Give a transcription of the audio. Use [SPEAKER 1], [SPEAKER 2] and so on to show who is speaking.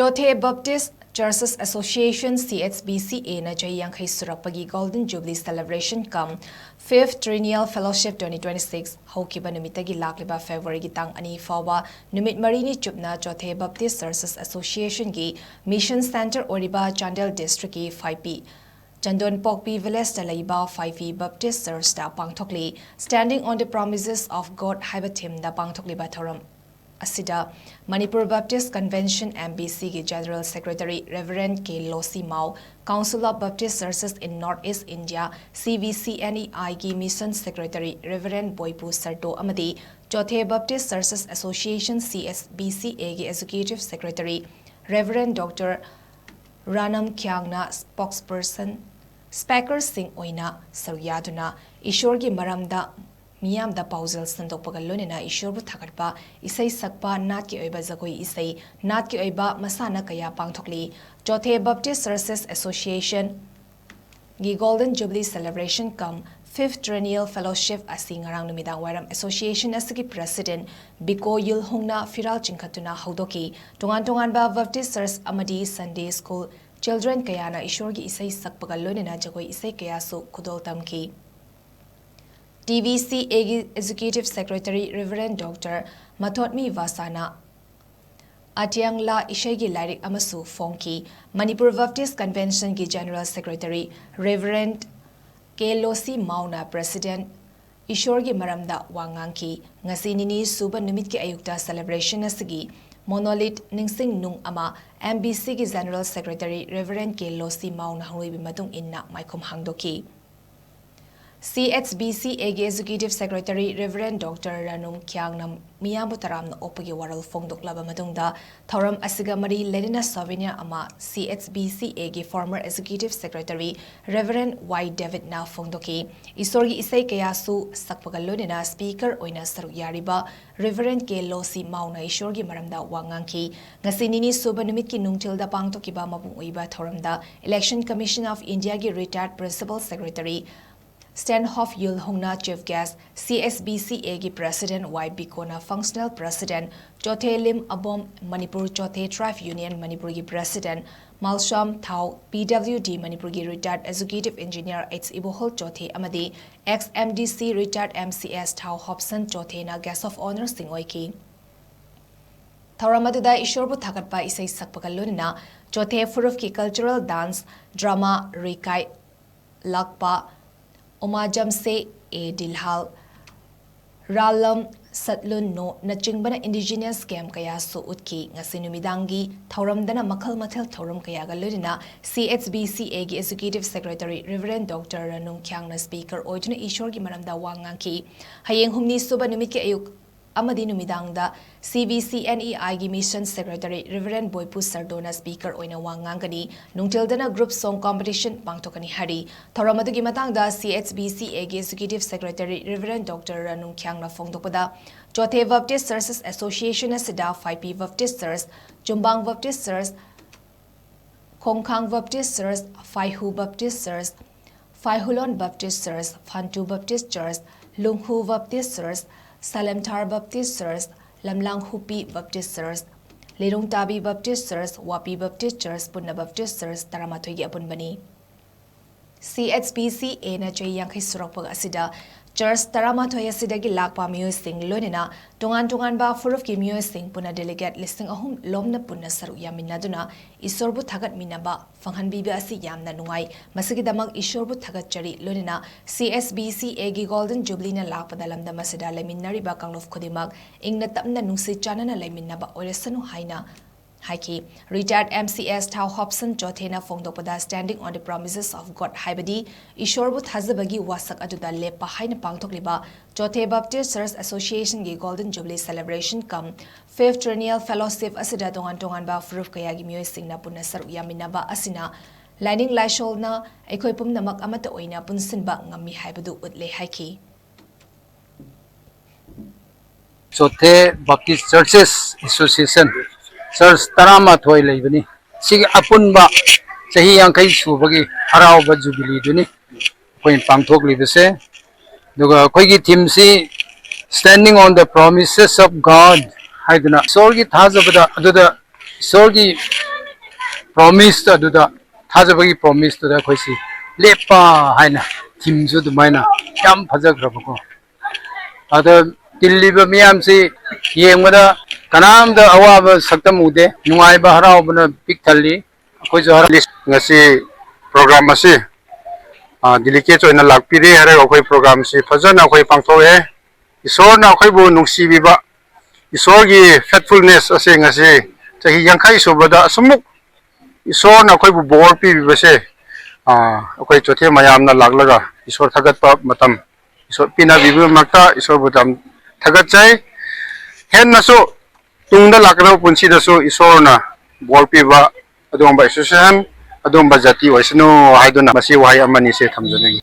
[SPEAKER 1] CHOTHE Baptist Churches Association CH.BCA na CHAHI SHURAKPAGI Golden Jubilee Celebration come 5th Triennial Fellowship 2026 HOUKHIBA NUMITTAGI LAKLIBA February tang ani PHAOBA NUMIT MARINI CHUPNA CHOTHE Baptist Churches Association gi Mission Center OIRIBA CHANDEL District ki Phaipi CHANDONPOKPI Village da Leiba Phaipi Baptist Church da Pangthokli standing on the promises of God HOUKHIBA team da Pangthokli Thoram Asida Manipur Baptist Convention MBC ki General Secretary Reverend K. Losi Mao, Council of Baptist Churches in Northeast India CVCNEI ki Mission Secretary Reverend Boipu Sarto Amadi, CHOTHE Baptist Churches Association CH.BCA ki Executive Secretary Reverend Dr. Ranam Kyangna spokesperson Speaker Singh Oina Saryaduna Ishor ki maramda Miyam da pausel sandok pagalonina ishor bu thagatpa isai sakpa nat ki oiba zakoi isai nat ki oiba masana kaya pangthokli CHOTHE Baptist Churches Association gi Golden Jubilee Celebration come 5th Triennial Fellowship asing ngarang numidang wairam Association asigi President Biko Yul Hongna Firal Chingkhatuna haudoki tongan ba Baptist Church amadi Sunday School children kayana ishor gi isai sakpagalonina jakoi isai kaya su kudol tamki TVCA Executive Secretary Reverend Dr. Mathotmi Vasana Atyang La Ishegi Lyric Amasu Fonki Manipur Baptist Convention ki General Secretary Reverend K. Losi Mauna President Ishorgi Maramda Wanganki Ngasinini Suba Numit ki Ayukta Celebration Asigi Monolith Ningsing Nung Ama MBC ki General Secretary Reverend K. Losi Mauna Hangui Bimatung Inna Maikum Hangdoki CH.BCA Executive Secretary Reverend Dr. Ranam Kyangna Miyambu Taramna Opagi Waral Fongdoklaba Matungda Thoram Asiga Mari Ledina Savinia Ama CH.BCA former Executive Secretary Reverend Y. David Na Fongdoki Isorgi Isai Kayasu Sakpagalonina Speaker Oina Sarukyariba Reverend K. Losi Mauna Ishorgi Maramda Wanganki Ngasinini Suba Numit ki Nungtilda Pangthokliba Mabung Uiba Thoramda Election Commission of India ki Retired Principal Secretary Stanhope Yul Hongna Chief Guest, CH.BCA ki President Y. Bikona Functional President, CHOTHE Lim Abom Manipur CHOTHE Tribe Union Manipur ki President, Malsham Thao PWD Manipur ki Retired Executive Engineer H. Ibohol CHOTHE Amadi, ex-MDC Retired MCS Thao Hobson CHOTHE na Guest of Honor Singoiki. Thauramadu da Ishorbu Thakatpa Isai Sakpakalunina, CHOTHE Furuf ki Cultural Dance, Drama Rikai Lakpa, Omajam se e dilhal Ralam Satlun no Nachingbana Indigenous Camp Kaya so utki Ngasinumidangi Thauramdana Makal Matel Thauram Kaya Galudina CH.BCA Executive Secretary Reverend Dr. Ranum Kyangna Speaker Oijuna Ishor ki Maramda Wanganki Hayeng Humni Suba Numit ki Ayuk Amadi Numidangda CVCNEI gi Mission Secretary Reverend Boipu Sardona Speaker Oina Wangangani Nungtildana Group Song Competition Pangthokani Hari Thoramadu gi matangda CH.BCA gi Executive Secretary Reverend Dr. Ranum Kyangna Fongdokpada CHOTHE Baptist Churches Association Asida Phaipi Baptist Church Jumbang Baptist Church Khongkhang Baptist Church Phaihu Baptist Church Phaihulon Baptist Church Phantu Baptist Church Lunghu Baptist Church Salemtar Baptist Church, Lamlang Hupi Baptist Church, Lerong Tabi Baptist Church, Wapi Baptist Church, Punna Baptist Church, Taramatoy Apunbani. CH.BCA na CHAHI SHURAKPAGI asida Church Taramatoy asida gi lakpa miyoy sing lonina tungan ba furuf ki miyoy sing puna delegate listing ahum lomna punna saru yaminna duna isorbu thagat minaba fanghan bibi asi yamna nungai masigi damag isorbu thagat chari lonina CH.BCA gi Golden Jubilee na lakpa dalamda masida leminari ba kanglof khodimak ingna tapna nungsi chanana leminaba oresanu haina Haiki, retired MCS Thao Hobson CHOTHE na Fongdokpada standing on the promises of God HOUKHIBA Ishorbu Thazabagi wasak aduda lepa haina pangthokliba CHOTHE Baptist Church Association gi Golden Jubilee Celebration come 5th Triennial Fellowship asida tongan ba furuf kaya gi miyoy singna punna saru yaminaba asina lining laishol na aikoi pumnamak amata oina punsinba ngami haibadu utle haiki
[SPEAKER 2] CHOTHE Baptist Churches Association Church Tarama Thoi Leibani. Sig Apunba Chahi Yankai Subagi Harauba Jubilee Duni. Queen Pangthokli Bese. Duga Koigi Timsi standing on the promises of God. Haiduna. Sorgi Tazabada Aduda Sorgi promise aduda thajabagi promise to da khoisi lepa haina thimju dumaina yam phajagrabako ada tilliba miyam si yengmada kanam da awaba saktam ude nungaiba haraubana pik thalli khoi jo list ngasi program asi delicate oina lakpire hare khoi program si phajana khoi pangthoe isor na khoi bu nungsi biba isor gi faithfulness ase ngasi chahi yangkhai subada asumuk isor na khoi bu bor pi bibase khoi chothe mayam na laglaga isor thagat pa matam isor pina bibu makta isor budam thagat chai hen na so tungda lakra punchi da so isor na bor pi ba adom ba association adom ba jati oisno haiduna masi wai amani se thamjani